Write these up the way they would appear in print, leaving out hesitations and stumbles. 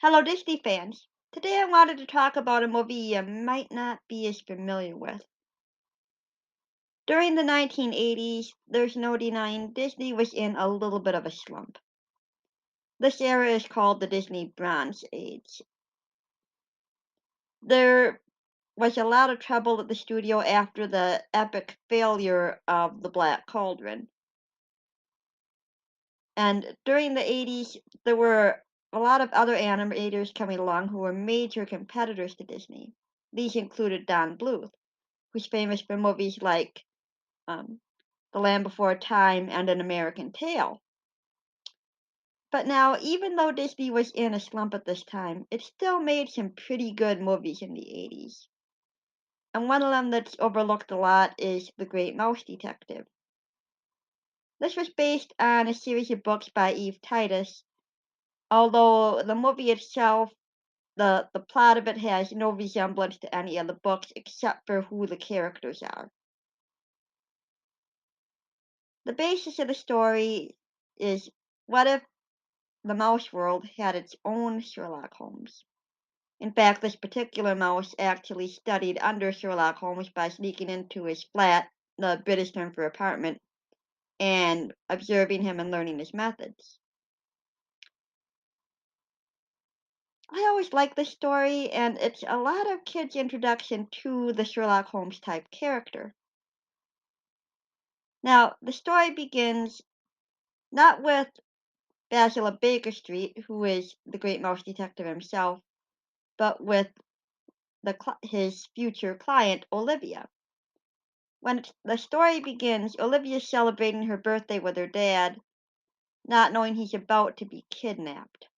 Hello, Disney fans. Today I wanted to talk about a movie you might not be as familiar with. During the 1980s, there's no denying Disney was in a little bit of a slump. This era is called the Disney Bronze Age. There was a lot of trouble at the studio after the epic failure of The Black Cauldron. And during the 80s, there were a lot of other animators coming along who were major competitors to Disney. These included Don Bluth, who's famous for movies like um, The Land Before Time and An American Tail. But now, even though Disney was in a slump at this time, it still made some pretty good movies in the 80s. And one of them that's overlooked a lot is The Great Mouse Detective. This was based on a series of books by Eve Titus, although the movie itself, the plot of it has no resemblance to any of the books except for who the characters are. The basis of the story is, what if the mouse world had its own Sherlock Holmes? In fact, this particular mouse actually studied under Sherlock Holmes by sneaking into his flat, the British term for apartment, and observing him and learning his methods. I always like this story, and it's a lot of kids' introduction to the Sherlock Holmes type character. Now, the story begins not with Basil of Baker Street, who is the great mouse detective himself, but with his future client, Olivia. When the story begins, Olivia is celebrating her birthday with her dad, not knowing he's about to be kidnapped.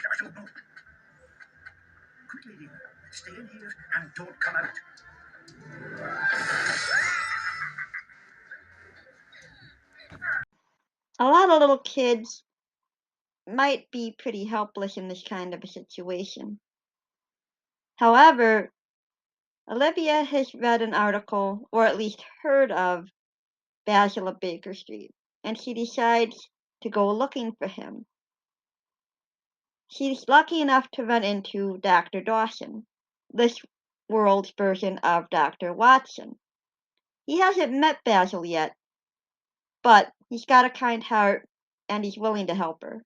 I don't know. Quickly, Leela. Stay in here and don't come out. A lot of little kids might be pretty helpless in this kind of a situation. However, Olivia has read an article, or at least heard of, Basil of Baker Street, and she decides to go looking for him. She's lucky enough to run into Dr. Dawson, this world's version of Dr. Watson. He hasn't met Basil yet, but he's got a kind heart and he's willing to help her.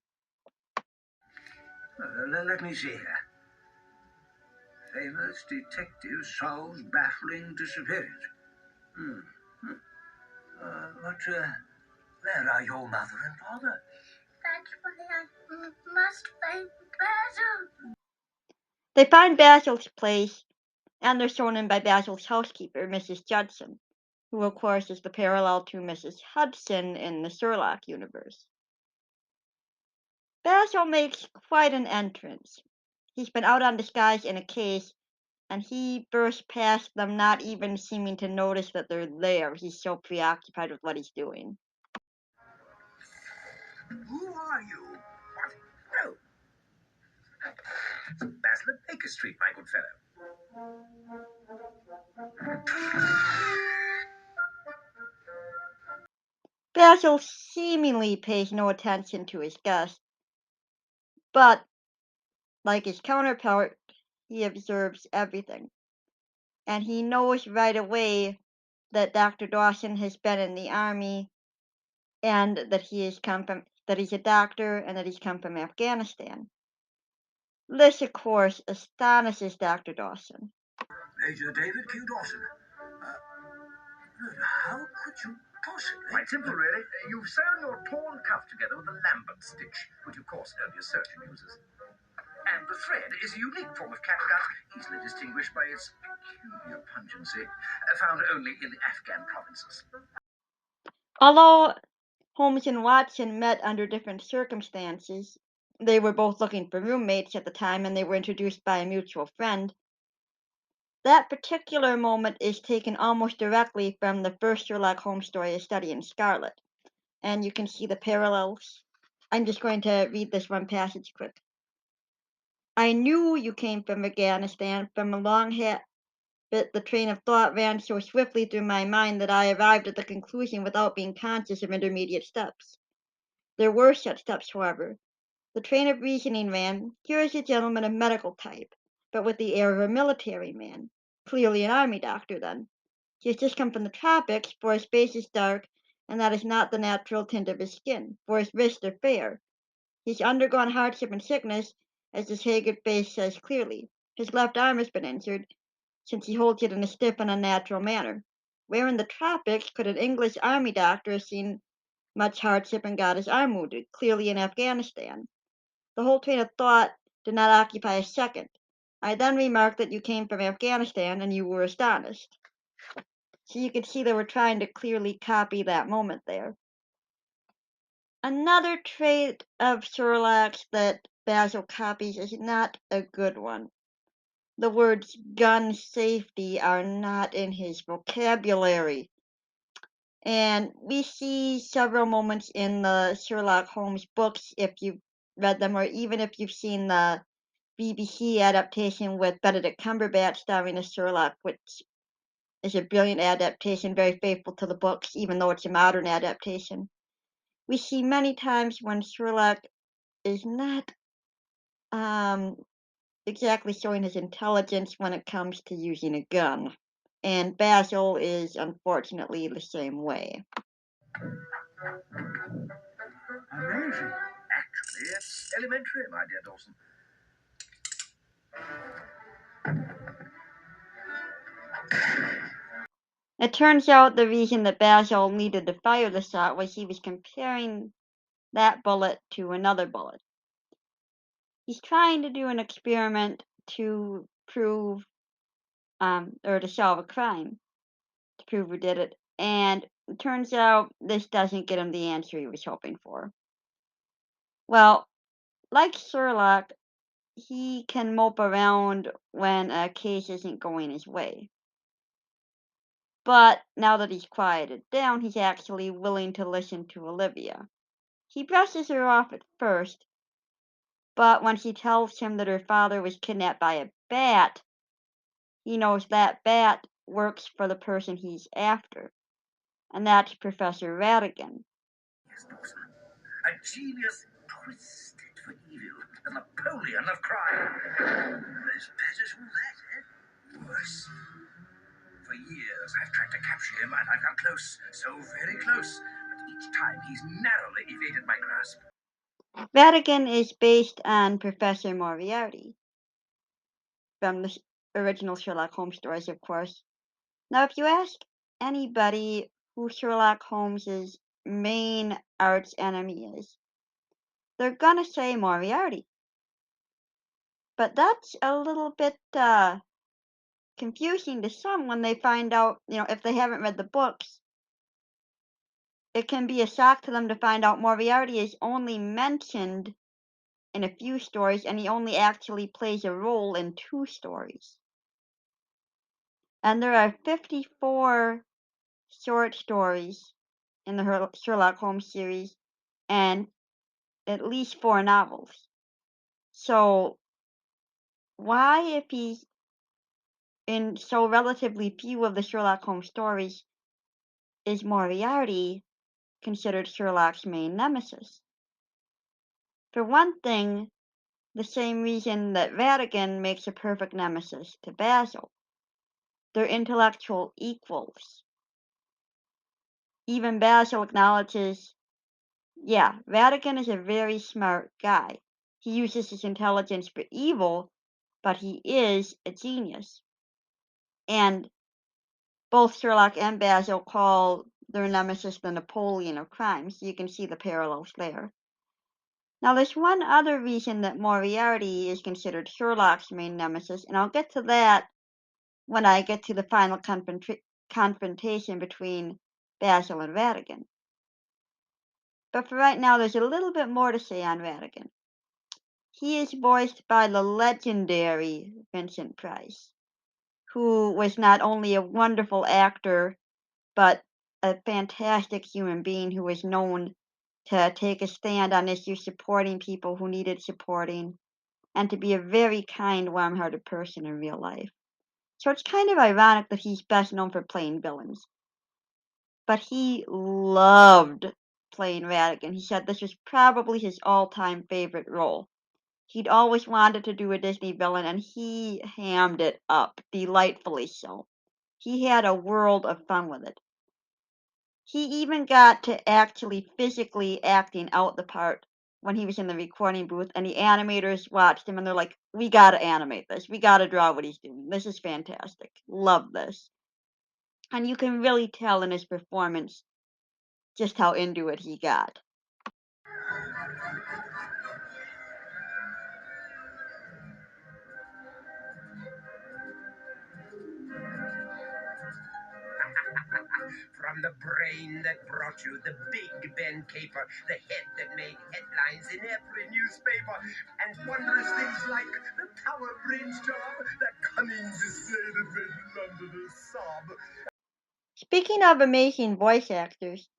Let me see here. Famous detective solves baffling disappearance. Hmm. Where are your mother and father? That's why I must find Basil. They find Basil's place, and they're shown in by Basil's housekeeper, Mrs. Judson, who of course is the parallel to Mrs. Hudson in the Sherlock universe. Basil makes quite an entrance. He's been out on disguise in a case, and he bursts past them, not even seeming to notice that they're there. He's so preoccupied with what he's doing. Who are you? What? No. Basil at Baker Street, my good fellow. Basil seemingly pays no attention to his guest, but, like his counterpart, he observes everything. And he knows right away that Dr. Dawson has been in the army and that he's a doctor and that he's come from Afghanistan. This, of course, astonishes Dr. Dawson. Major David Q. Dawson. How could you possibly? Quite simple, really. You've sewn your torn cuff together with a Lambert stitch, which of course only a surgeon uses. And the thread is a unique form of catgut, easily distinguished by its peculiar pungency, found only in the Afghan provinces. Although Holmes and Watson met under different circumstances, they were both looking for roommates at the time and they were introduced by a mutual friend. That particular moment is taken almost directly from the first Sherlock Holmes story, A Study in Scarlet, and you can see the parallels. I'm just going to read this one passage quick. I knew you came from Afghanistan, from a long but the train of thought ran so swiftly through my mind that I arrived at the conclusion without being conscious of intermediate steps. There were such steps, however. The train of reasoning ran, here is a gentleman of medical type, but with the air of a military man. Clearly an army doctor, then. He has just come from the tropics, for his face is dark, and that is not the natural tint of his skin, for his wrists are fair. He's undergone hardship and sickness, as his haggard face says clearly. His left arm has been injured, since he holds it in a stiff and unnatural manner. Where in the tropics could an English army doctor have seen much hardship and got his arm wounded? Clearly in Afghanistan. The whole train of thought did not occupy a second. I then remarked that you came from Afghanistan, and you were astonished. So you could see they were trying to clearly copy that moment there. Another trait of Sherlock's that Basil copies is not a good one. The words gun safety are not in his vocabulary. And we see several moments in the Sherlock Holmes books, if you've read them, or even if you've seen the BBC adaptation with Benedict Cumberbatch starring as Sherlock, which is a brilliant adaptation, very faithful to the books, even though it's a modern adaptation. We see many times when Sherlock is not exactly showing his intelligence when it comes to using a gun. And Basil is unfortunately the same way. Amazing. Actually, it's elementary, my dear Dawson. It turns out the reason that Basil needed to fire the shot was he was comparing that bullet to another bullet. He's trying to do an experiment to prove, or to solve a crime, to prove who did it. And it turns out this doesn't get him the answer he was hoping for. Well, like Sherlock, he can mope around when a case isn't going his way. But now that he's quieted down, he's actually willing to listen to Olivia. He brushes her off at first, but when she tells him that her father was kidnapped by a bat, he knows that bat works for the person he's after, and that's Professor Ratigan. Yes, Dawson. A genius twisted for evil, the Napoleon of crime. As bad as all that, eh? Worse. For years, I've tried to capture him, and I've come close, so very close. But each time, he's narrowly evaded my grasp. Ratigan is based on Professor Moriarty from the original Sherlock Holmes stories, of course. Now, if you ask anybody who Sherlock Holmes's main arch enemy is, they're gonna say Moriarty. But that's a little bit confusing to some when they find out, if they haven't read the books. It can be a shock to them to find out Moriarty is only mentioned in a few stories, and he only actually plays a role in 2 stories. And there are 54 short stories in the Sherlock Holmes series and at least 4 novels. So why, if he's in so relatively few of the Sherlock Holmes stories, is Moriarty considered Sherlock's main nemesis? For one thing, the same reason that Ratigan makes a perfect nemesis to Basil. They're intellectual equals. Even Basil acknowledges, yeah, Ratigan is a very smart guy. He uses his intelligence for evil, but he is a genius. And both Sherlock and Basil call their nemesis the Napoleon of crime, so you can see the parallels there. Now, there's one other reason that Moriarty is considered Sherlock's main nemesis, and I'll get to that when I get to the final confrontation between Basil and Ratigan. But for right now, there's a little bit more to say on Ratigan. He is voiced by the legendary Vincent Price, who was not only a wonderful actor, but a fantastic human being who was known to take a stand on issues supporting people who needed supporting, and to be a very kind, warm-hearted person in real life. So it's kind of ironic that he's best known for playing villains. But he loved playing Ratigan. He said this was probably his all-time favorite role. He'd always wanted to do a Disney villain, and he hammed it up, delightfully so. He had a world of fun with it. He even got to actually physically acting out the part when he was in the recording booth, and the animators watched him and they're like, "We gotta animate this. We gotta draw what he's doing. This is fantastic. Love this." And you can really tell in his performance just how into it he got. From the brain that brought you the Big Ben caper, the head that made headlines in every newspaper, and wondrous things like the Tower Bridge job, that cunning display that made Londoners sob. Speaking of amazing voice actors,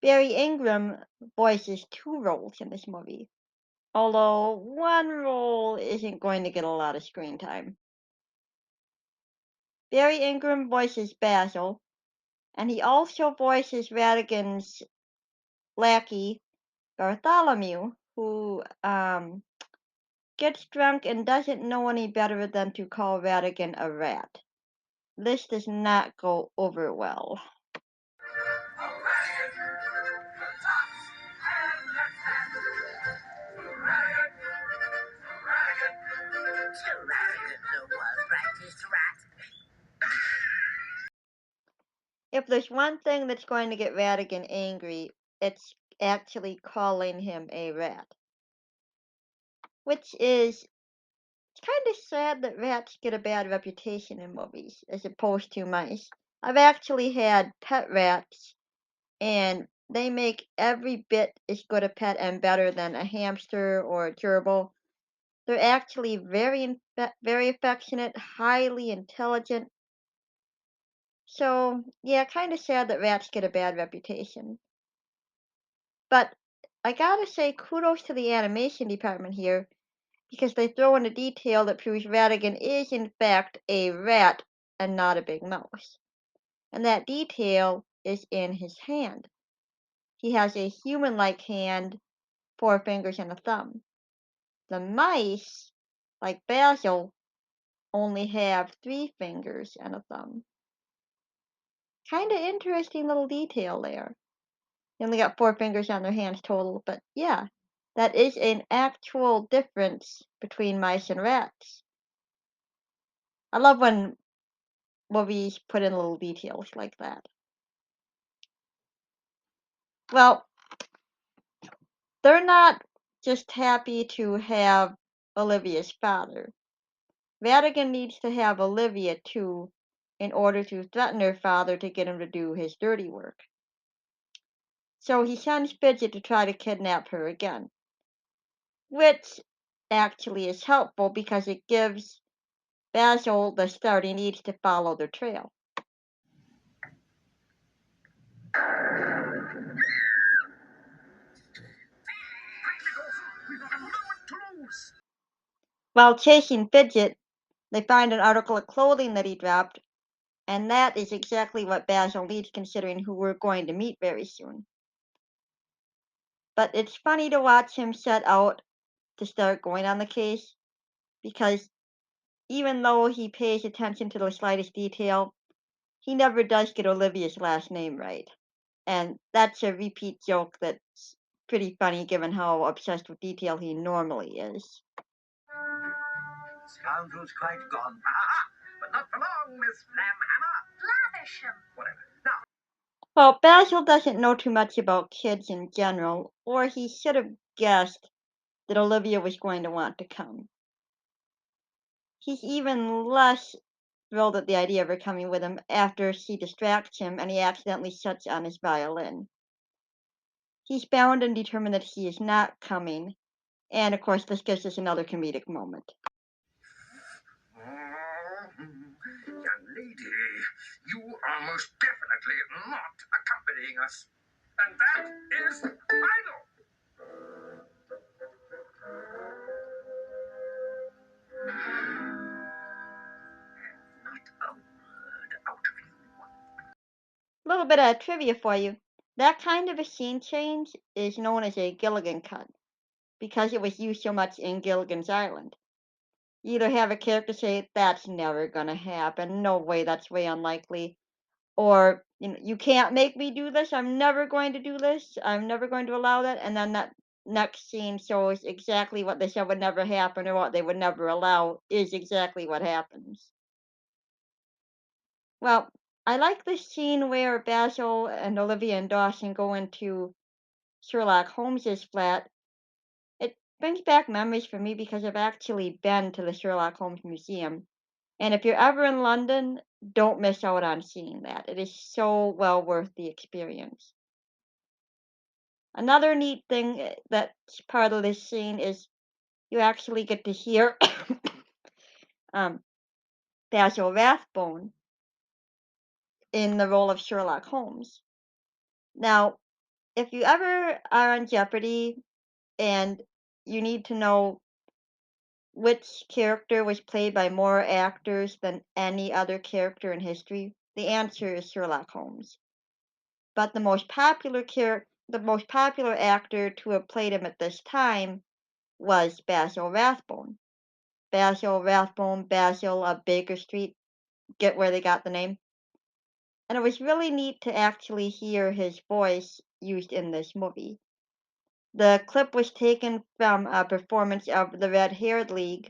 Barry Ingram voices two roles in this movie, although one role isn't going to get a lot of screen time. Barry Ingram voices Basil, and he also voices Ratigan's lackey, Bartholomew, who gets drunk and doesn't know any better than to call Ratigan a rat. This does not go over well. If there's one thing that's going to get Ratigan angry, it's actually calling him a rat. Which is it's kind of sad that rats get a bad reputation in movies as opposed to mice. I've actually had pet rats, and they make every bit as good a pet and better than a hamster or a gerbil. They're actually very affectionate, highly intelligent. So, yeah, kind of sad that rats get a bad reputation. But I gotta say, kudos to the animation department here because they throw in a detail that proves Ratigan is, in fact, a rat and not a big mouse. And that detail is in his hand. He has a human like hand, four fingers, and a thumb. The mice, like Basil, only have three fingers and a thumb. Kind of interesting little detail there. They only got four fingers on their hands total, but yeah, that is an actual difference between mice and rats. I love when movies put in little details like that. Well, they're not just happy to have Olivia's father. Ratigan needs to have Olivia too in order to threaten her father to get him to do his dirty work. So he sends Fidget to try to kidnap her again, which actually is helpful because it gives Basil the start he needs to follow the trail. We've got a moment to lose. While chasing Fidget, they find an article of clothing that he dropped, and that is exactly what Basil needs considering who we're going to meet very soon. But it's funny to watch him set out to start going on the case because even though he pays attention to the slightest detail, he never does get Olivia's last name right. And that's a repeat joke that's pretty funny given how obsessed with detail he normally is. Scoundrel's quite gone. Ha! But not for long, Miss Flamhammer. Flavisham. Whatever. Now, Well, Basil doesn't know too much about kids in general, or he should have guessed that Olivia was going to want to come. He's even less thrilled at the idea of her coming with him after she distracts him and he accidentally shuts on his violin. He's bound and determined that he is not coming, and of course, this gives us another comedic moment. young lady, you are most definitely not accompanying us. And that is final. little bit of trivia for you. That kind of a scene change is known as a Gilligan cut because it was used so much in Gilligan's Island. You either have a character say, "That's never gonna happen. No way, that's way unlikely." Or, "You can't make me do this. I'm never going to do this. I'm never going to allow that." And then that next scene shows exactly what they said would never happen or what they would never allow is exactly what happens. Well, I like the scene where Basil and Olivia and Dawson go into Sherlock Holmes's flat. It brings back memories for me because I've actually been to the Sherlock Holmes Museum. And if you're ever in London, don't miss out on seeing that. It is so well worth the experience. Another neat thing that's part of this scene is you actually get to hear um, Basil Rathbone in the role of Sherlock Holmes. Now, if you ever are on Jeopardy and you need to know which character was played by more actors than any other character in history, the answer is Sherlock Holmes. But the most popular actor to have played him at this time was Basil Rathbone. Basil Rathbone, Basil of Baker Street, get where they got the name? And it was really neat to actually hear his voice used in this movie. The clip was taken from a performance of The Red Haired League,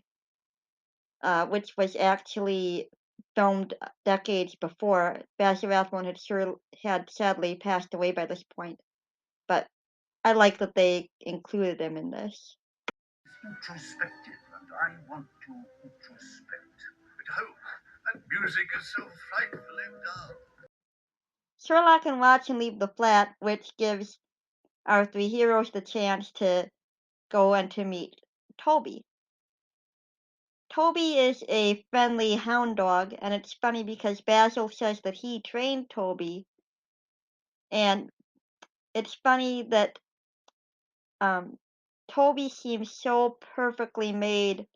which was actually filmed decades before. Basil Rathbone had sadly passed away by this point, but I like that they included him in this. Introspective, and I want to introspect. But oh, that music is so frightfully dull. Sherlock and Watson leave the flat, which gives our three heroes the chance to go and to meet Toby. Toby is a friendly hound dog, and it's funny because Basil says that he trained Toby, and it's funny that um, Toby seems so perfectly made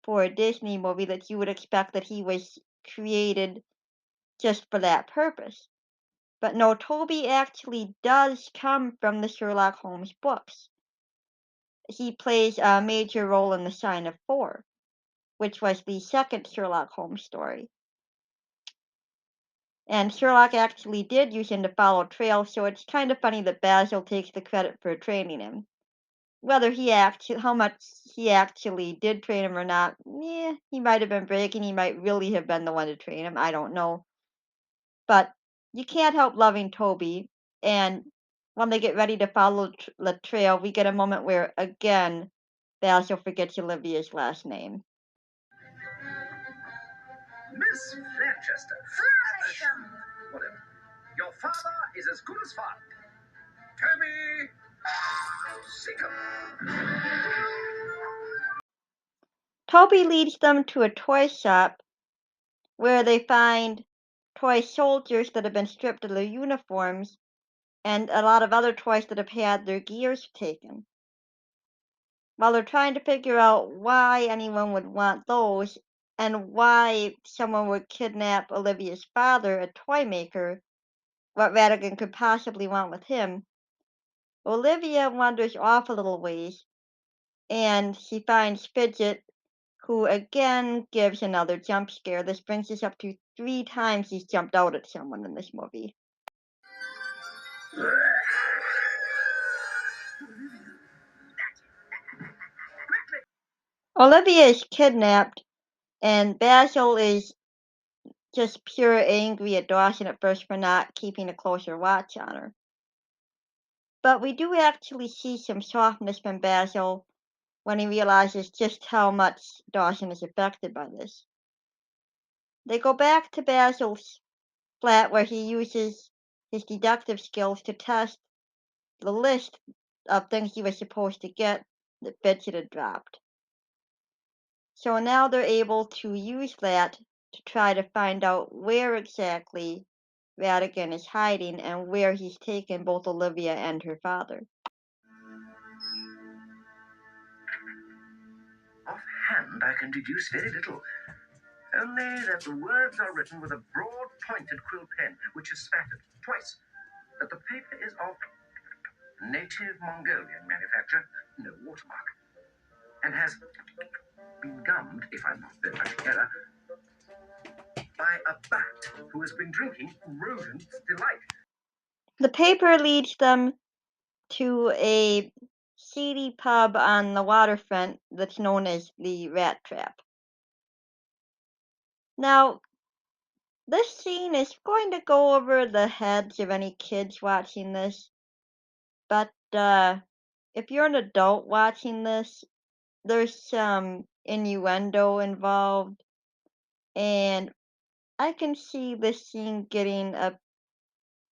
for a Disney movie that you would expect that he was created just for that purpose. But no, Toby actually does come from the Sherlock Holmes books. He plays a major role in The Sign of Four, which was the second Sherlock Holmes story. And Sherlock actually did use him to follow trails, so it's kind of funny that Basil takes the credit for training him. Whether how much he actually did train him or not, yeah, he might have been breaking, he might really have been the one to train him, I don't know. But you can't help loving Toby, and when they get ready to follow the trail, we get a moment where, again, Basil forgets Olivia's last name. Miss Fletchester. Flasham. Whatever. Your father is as good as fun. Toby Seacombe. Toby leads them to a toy shop where they find toy soldiers that have been stripped of their uniforms and a lot of other toys that have had their gears taken. While they're trying to figure out why anyone would want those and why someone would kidnap Olivia's father, a toy maker, what Ratigan could possibly want with him, Olivia wanders off a little ways and she finds Fidget, who again gives another jump scare. This brings us up to 3 times he's jumped out at someone in this movie. Olivia is kidnapped, and Basil is just pure angry at Dawson at first for not keeping a closer watch on her. But we do actually see some softness from Basil when he realizes just how much Dawson is affected by this. They go back to Basil's flat where he uses his deductive skills to test the list of things he was supposed to get that Fidget had dropped. So now they're able to use that to try to find out where exactly Ratigan is hiding and where he's taken both Olivia and her father. Offhand, I can deduce very little. Only that the words are written with a broad pointed quill pen, which is spat at twice that the paper is of native Mongolian manufacture, no watermark, and has been gummed, if I'm not very much in error, by a bat who has been drinking rodent's delight. The paper leads them to a seedy pub on the waterfront that's known as the Rat Trap. Now, this scene is going to go over the heads of any kids watching this, but if you're an adult watching this, there's some innuendo involved, and I can see this scene getting a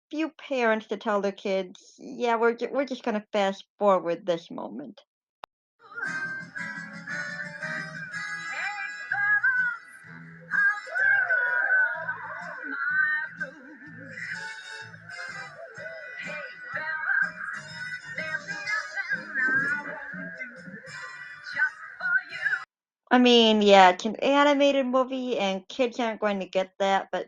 few parents to tell their kids, yeah, we're just gonna fast forward this moment. I mean, yeah, it's an animated movie and kids aren't going to get that, but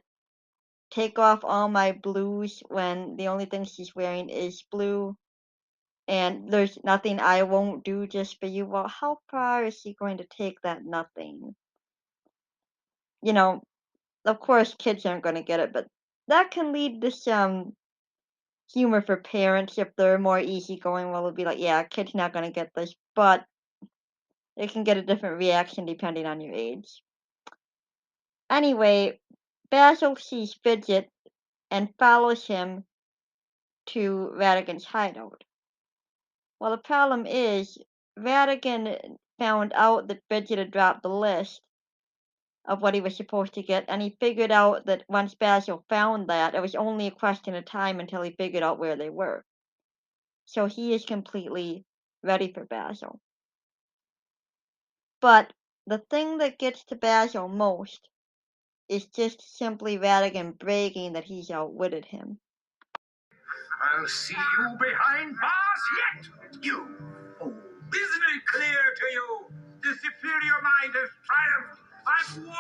take off all my blues when the only thing she's wearing is blue and there's nothing I won't do just for you. Well, how far is she going to take that nothing? You know, of course kids aren't going to get it, but that can lead to some humor for parents if they're more easygoing. Well, they'll be like, yeah, kid's not going to get this, but it can get a different reaction depending on your age. Anyway, Basil sees Fidget and follows him to Ratigan's hideout. Well, the problem is, Ratigan found out that Fidget had dropped the list of what he was supposed to get, and he figured out that once Basil found that, it was only a question of time until he figured out where they were. So he is completely ready for Basil. But the thing that gets to Basil most is just simply Ratigan bragging that he's outwitted him. I'll see you behind bars yet, you fool. Isn't it clear to you? The superior mind has triumphed. I've won!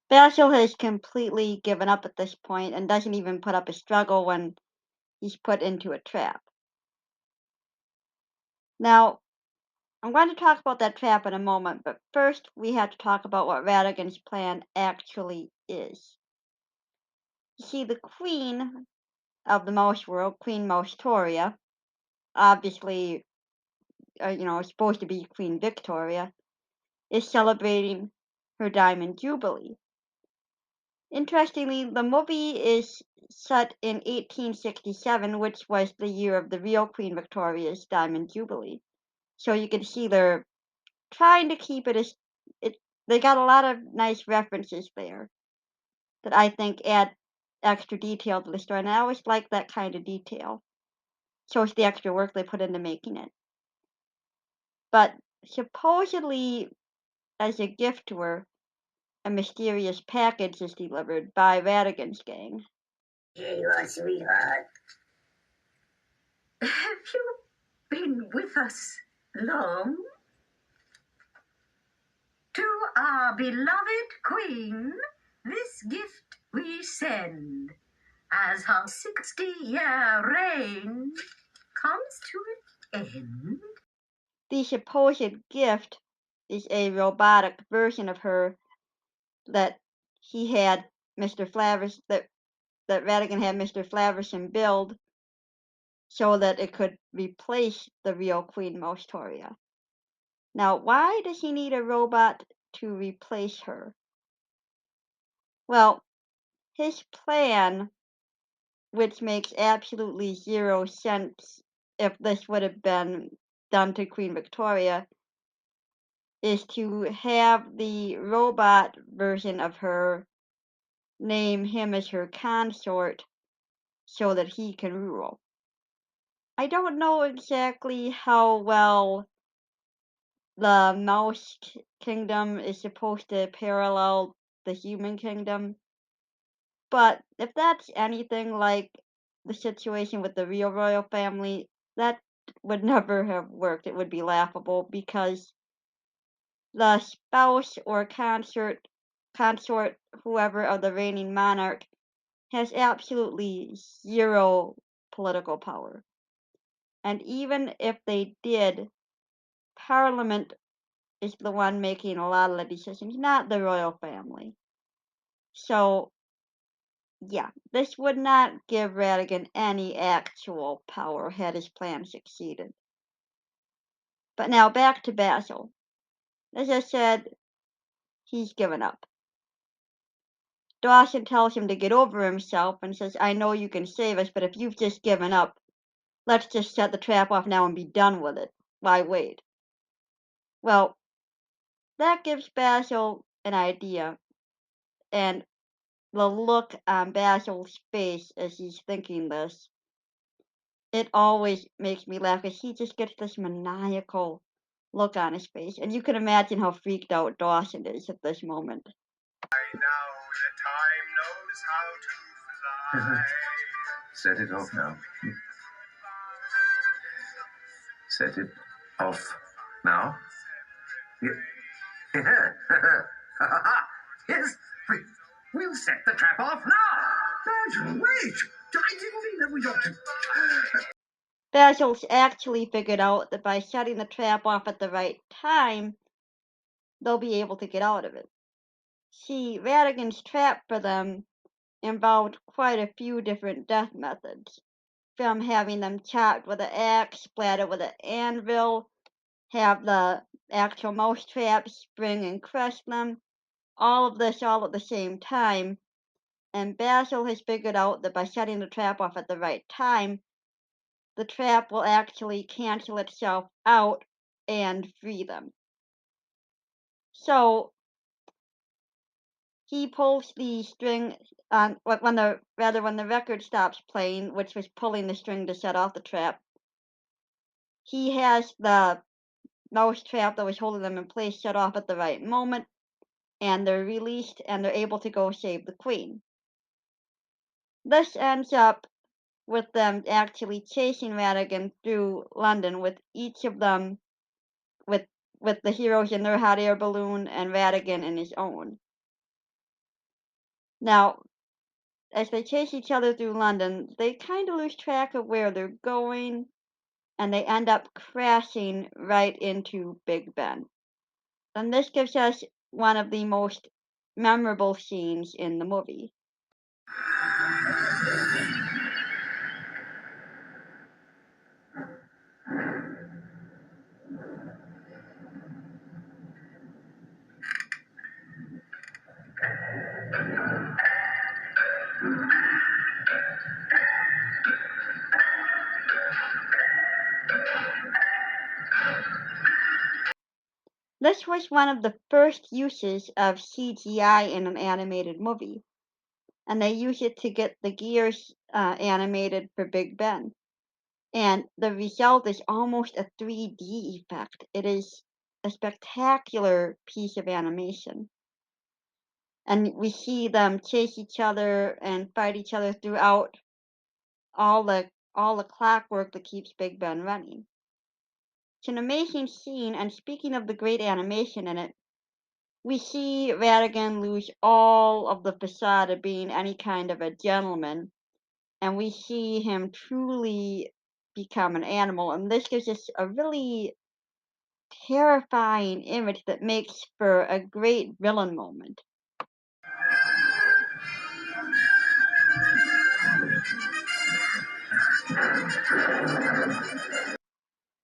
Basil has completely given up at this point and doesn't even put up a struggle when he's put into a trap. Now, I'm going to talk about that trap in a moment, but first we have to talk about what Ratigan's plan actually is. You see, the queen of the mouse world, Queen Moustoria, obviously, supposed to be Queen Victoria, is celebrating her Diamond Jubilee. Interestingly, the movie is set in 1867, which was the year of the real Queen Victoria's Diamond Jubilee. So you can see they're trying to keep it as it. They got a lot of nice references there that I think add extra detail to the story, and I always like that kind of detail. Shows the extra work they put into making it. But supposedly, as a gift to her, a mysterious package is delivered by Ratigan's gang. Here you are, sweetheart. Have you been with us long? To our beloved queen, this gift we send, as her 60-year reign comes to an end. The supposed gift is a robotic version of her that he had Mr. Flavers that Ratigan had Mr. Flaverson build so that it could replace the real Queen Moustoria. Now, why does he need a robot to replace her? Well, his plan, which makes absolutely zero sense if this would have been done to Queen Victoria, is to have the robot version of her name him as her consort so that he can rule. I don't know exactly how well the Kingdom is supposed to parallel the human kingdom, but if that's anything like the situation with the real royal family, that would never have worked. It would be laughable because the spouse or consort, whoever of the reigning monarch, has absolutely zero political power. And even if they did, Parliament is the one making a lot of the decisions, not the royal family. So, yeah, this would not give Ratigan any actual power had his plan succeeded. But now back to Basil. As I said, he's given up. Dawson tells him to get over himself and says, I know you can save us, but if you've just given up, let's just set the trap off now and be done with it. Why wait? Well, that gives Basil an idea, and the look on Basil's face as he's thinking this, it always makes me laugh because he just gets this maniacal look on his face. And you can imagine how freaked out Dawson is at this moment. Now the time knows how to fly. Set it off now. Set it off now. Yeah. Yes, we'll set the trap off now. Basil, wait. I didn't mean that we ought to. Basil's actually figured out that by setting the trap off at the right time, they'll be able to get out of it. See, Ratigan's trap for them involved quite a few different death methods, from having them chopped with an axe, splattered with an anvil, have the actual mousetrap spring and crush them, all of this all at the same time. And Basil has figured out that by setting the trap off at the right time, the trap will actually cancel itself out and free them. So he pulls the string on when the record stops playing, which was pulling the string to set off the trap. He has the mouse trap that was holding them in place shut off at the right moment, and they're released and they're able to go save the queen. This ends up with them actually chasing Ratigan through London, with each of them with the heroes in their hot air balloon and Ratigan in his own. Now, as they chase each other through London, they kind of lose track of where they're going, and they end up crashing right into Big Ben. And this gives us one of the most memorable scenes in the movie. This was one of the first uses of CGI in an animated movie, and they use it to get the gears animated for Big Ben. And the result is almost a 3D effect. It is a spectacular piece of animation. And we see them chase each other and fight each other throughout all the clockwork that keeps Big Ben running. It's an amazing scene, and speaking of the great animation in it, we see Ratigan lose all of the facade of being any kind of a gentleman, and we see him truly become an animal, and this gives us a really terrifying image that makes for a great villain moment.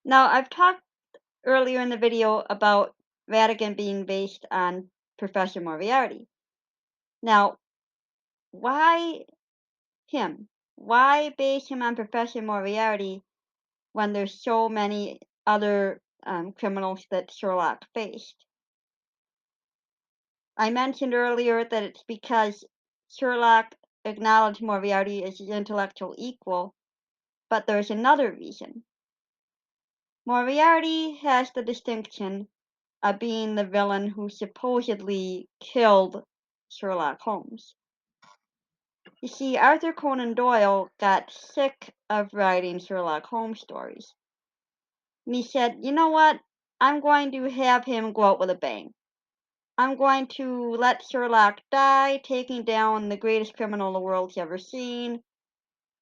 Now, I've talked earlier in the video about Ratigan being based on Professor Moriarty. Now, why him? Why base him on Professor Moriarty when there's so many other criminals that Sherlock faced? I mentioned earlier that it's because Sherlock acknowledged Moriarty as his intellectual equal, but there's another reason. Moriarty has the distinction of being the villain who supposedly killed Sherlock Holmes. You see, Arthur Conan Doyle got sick of writing Sherlock Holmes stories. And he said, you know what? I'm going to have him go out with a bang. I'm going to let Sherlock die, taking down the greatest criminal the world's ever seen.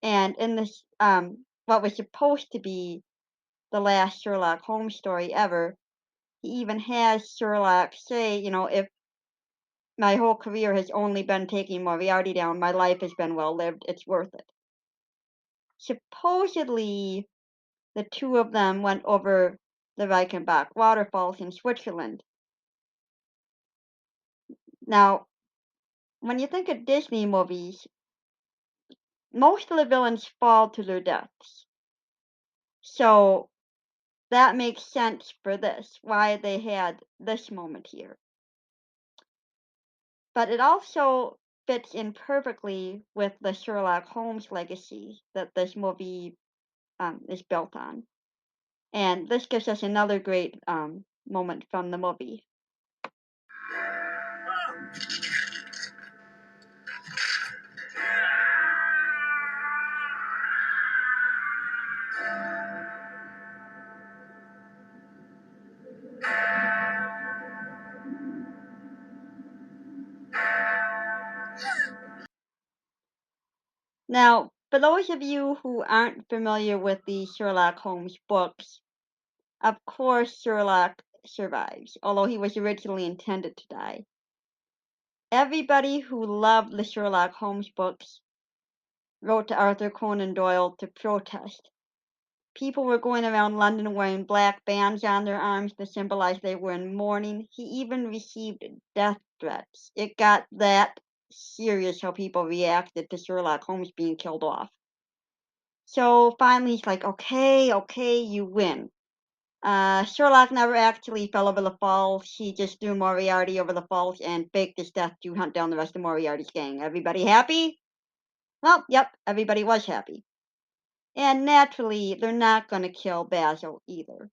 And in this, what was supposed to be the last Sherlock Holmes story ever, he even has Sherlock say, if my whole career has only been taking Moriarty down, my life has been well lived, it's worth it. Supposedly, the two of them went over the Reichenbach waterfalls in Switzerland. Now, when you think of Disney movies, most of the villains fall to their deaths. So that makes sense for this, why they had this moment here. But it also fits in perfectly with the Sherlock Holmes legacy that this movie is built on. And this gives us another great moment from the movie. Now, for those of you who aren't familiar with the Sherlock Holmes books, of course Sherlock survives, although he was originally intended to die. Everybody who loved the Sherlock Holmes books wrote to Arthur Conan Doyle to protest. People were going around London wearing black bands on their arms to symbolize they were in mourning. He even received death threats. It got that serious how people reacted to Sherlock Holmes being killed off. So finally he's like, okay, you win. Sherlock never actually fell over the falls. He just threw Moriarty over the falls and faked his death to hunt down the rest of Moriarty's gang. Everybody happy? Well, yep, everybody was happy. And naturally, they're not going to kill Basil either.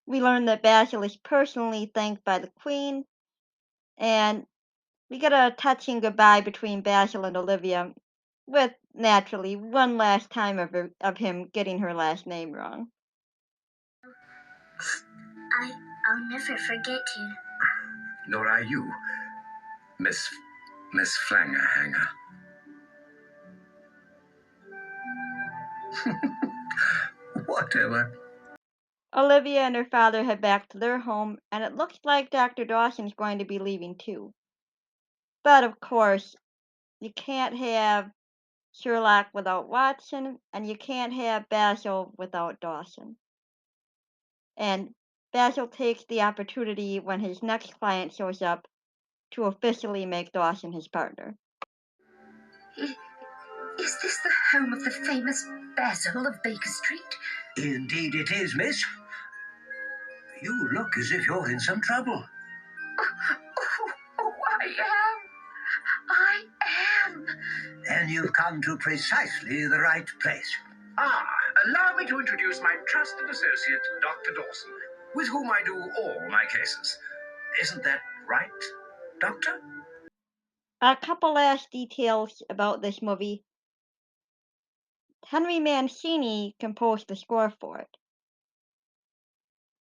We learn that Basil is personally thanked by the Queen, and we get a touching goodbye between Basil and Olivia, with naturally one last time of him getting her last name wrong. I'll never forget you. Nor are you, Miss Flangerhanger. Whatever. Olivia and her father head back to their home, and it looks like Dr. Dawson's going to be leaving too. But of course, you can't have Sherlock without Watson, and you can't have Basil without Dawson. And Basil takes the opportunity when his next client shows up to officially make Dawson his partner. Is this the home of the famous Basil of Baker Street? Indeed it is, miss. You look as if you're in some trouble. Oh, I am. Then you've come to precisely the right place. Allow me to introduce my trusted associate, Dr. Dawson, with whom I do all my cases. Isn't that right, Doctor? A couple last details about this movie. Henry Mancini composed the score for it.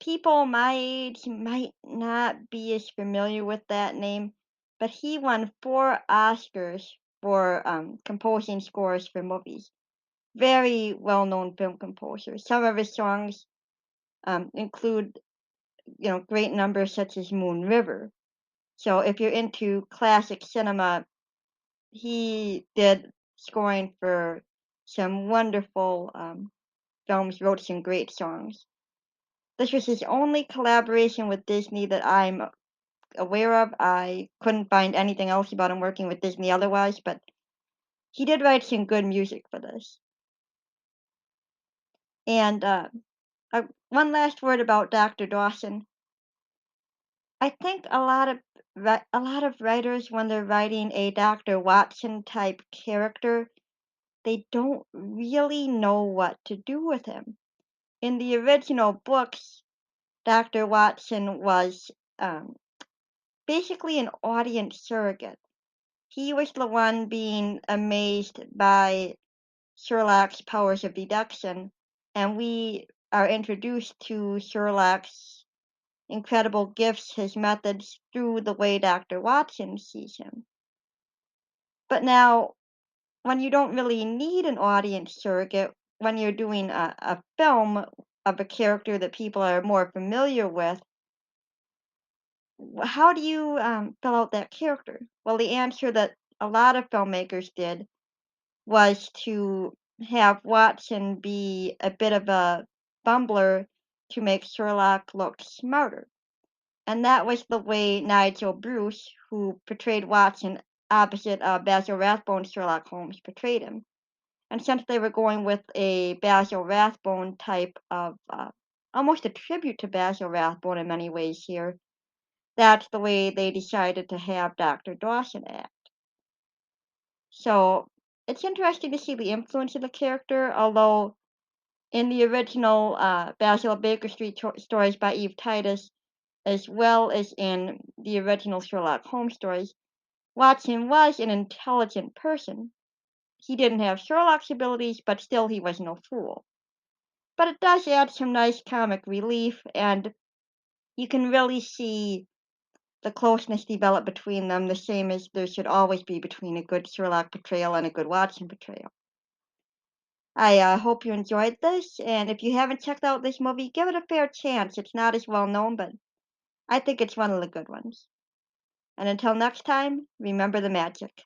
People my age might not be as familiar with that name, but he won 4 Oscars for composing scores for movies. Very well-known film composer. Some of his songs include, great numbers such as Moon River. So if you're into classic cinema, he did scoring for some wonderful films, wrote some great songs. This was his only collaboration with Disney that I'm aware of. I couldn't find anything else about him working with Disney otherwise, but he did write some good music for this. And one last word about Dr. Dawson. I think a lot of writers, when they're writing a Dr. Watson type character, they don't really know what to do with him. In the original books, Dr. Watson was um, basically an audience surrogate. He was the one being amazed by Sherlock's powers of deduction, and we are introduced to Sherlock's incredible gifts, his methods, through the way Dr. Watson sees him. But now, when you don't really need an audience surrogate, when you're doing a film of a character that people are more familiar with, how do you fill out that character? Well, the answer that a lot of filmmakers did was to have Watson be a bit of a bumbler to make Sherlock look smarter. And that was the way Nigel Bruce, who portrayed Watson opposite Basil Rathbone's Sherlock Holmes, portrayed him. And since they were going with a Basil Rathbone type of, almost a tribute to Basil Rathbone in many ways here, that's the way they decided to have Dr. Dawson act. So it's interesting to see the influence of the character, although in the original Basil Baker Street stories by Eve Titus, as well as in the original Sherlock Holmes stories, Watson was an intelligent person. He didn't have Sherlock's abilities, but still he was no fool. But it does add some nice comic relief, and you can really see the closeness develop between them, the same as there should always be between a good Sherlock portrayal and a good Watson portrayal. I hope you enjoyed this, and if you haven't checked out this movie, give it a fair chance. It's not as well known, but I think it's one of the good ones. And until next time, remember the magic.